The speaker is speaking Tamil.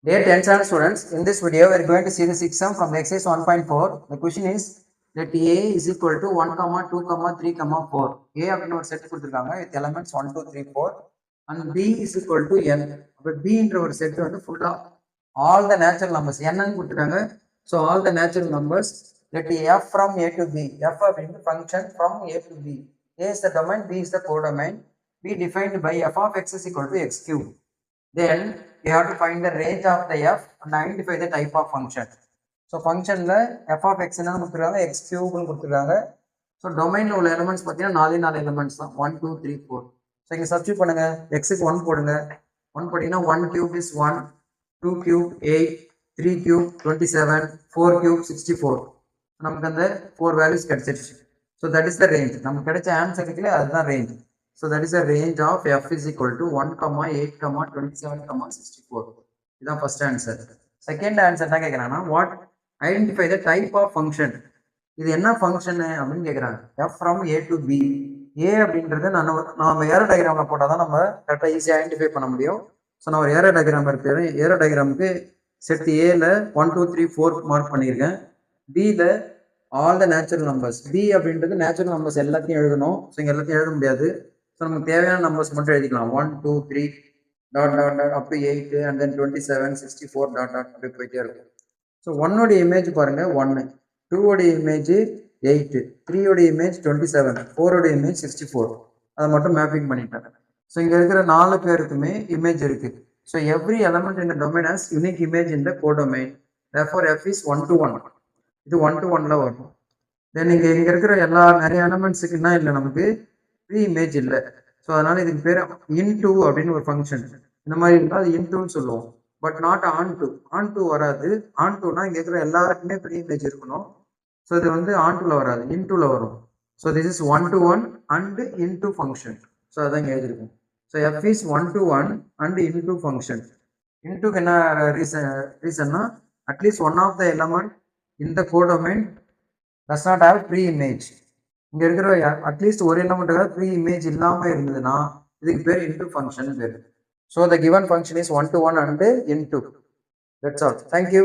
Dear 10th standard students, in this video we are going to see the sixth sum from exercise 1.4. The question is that A is equal to 1, 2, 3, 4. A அப்படினு ஒரு செட் கொடுத்திருக்காங்க with elements 1, 2, 3, 4 and B is equal to n. அப்ப B என்ற ஒரு செட் வந்து ஃபுல்லா all the natural numbers n ன்னு கொடுத்திருக்காங்க. So all the natural numbers let f from A to B. F அப்படிங்கிறது function from A to B. A is the domain, B is the codomain. B defined by f of x is equal to x cube. Then you have to find the range of the f and identify the type of function. So function la f of x என்ன கொடுத்திருக்காங்க x cube னு கொடுத்திருக்காங்க. So domain ல உள்ள elements பாத்தீங்கன்னா 4 elements தான் 1 2 3 4. So இங்க சப்ஸ்டிட்யூட் பண்ணுங்க x க்கு 1 போடுங்க 1 போட்டீங்கன்னா 1 cube is 1 2 cube 8 3 cube 27 4 cube 64. நமக்கு அந்த 4 values கிடைச்சிருச்சு. So that is the range. நமக்கு கிடைச்ச ஆன்சர் இருக்குல அதுதான் range. So that is the range of f is equal to 1, 8, 27, 64. This is first answer. Second answer என்ன கேக்குறாங்கன்னா what identify the type of function. இது என்ன ஃபங்க்ஷன் அப்படின்னு கேக்குறாங்க. f from a to b. a அப்படின்றது நாம ஏரோ டயகிராம்ல போட்டா தான் நம்ம கரெக்ட்டா ஈஸியா ஐடென்டிஃபை பண்ண முடியும். சோ நான் ஒரு ஏரோ டயகிராம் எடுத்துறேன். ஏரோ டயகிராமுக்கு செட் a ல 1 2 3 4 மார்க் பண்ணிருக்கேன். b ல all the natural numbers. b அப்படின்றது natural numbers எல்லாத்தையும் எழுதணும். சோ இங்க எல்லாத்தையும் எழுத முடியாது. So நமக்கு தேவையான நம்பர்ஸ் மட்டும் எழுதிக்கலாம் 1 2 3 dot dot dot up to 8 and then 27 64 dot dot அப்படி போயிட்டே இருக்கும். ஸோ 1 உடைய இமேஜ் பாருங்க 1 2 உடைய இமேஜ் 8 3 உடைய இமேஜ் 27 4 உடைய இமேஜ் 64 அதை மட்டும் மேப்பிங் பண்ணிட்டாங்க. ஸோ இங்க இருக்கிற 4 பேருக்குமே இமேஜ் இருக்கு. So every element in the domain has unique image in the codomain. therefore f is 1 to 1. இது 1 to 1ல வரும். தென் இங்க இருக்கிற எல்லா நிறைய எலமெண்ட்ஸுக்கு என்ன இல்லை நமக்கு ப்ரீ இமேஜ் இல்லை. ஸோ அதனால இதுக்கு பேர் இன்டூ அப்படின்னு ஒரு ஃபங்க்ஷன் இந்த மாதிரி இருந்தால் அது இன்டூன்னு சொல்லுவோம். பட் நாட் ஆன் டூ வராது. ஆன் டூனா இங்கே இருக்கிற எல்லாருக்குமே ப்ரீ இமேஜ் இருக்கணும். ஸோ இது வந்து ஆன் டூல வராது இன்டூல வரும். So this is 1 to 1 and into function. So அதான் இங்கே எழுதிருக்கும். So F is 1 to 1 and into function. இன்டூக்கு என்ன ரீசன்னா at least one of the element in the codomain does not have preimage. இங்க இருக்கிற அட்லீஸ்ட் ஒரு எலமெண்ட்டுக்காக ப்ரீ இமேஜ் இல்லாம இருந்ததுன்னா இதுக்கு பேர் இன்டூ ஃபங்க்ஷன் பேர். So the given function is 1 to 1 and into. That's all. Thank you.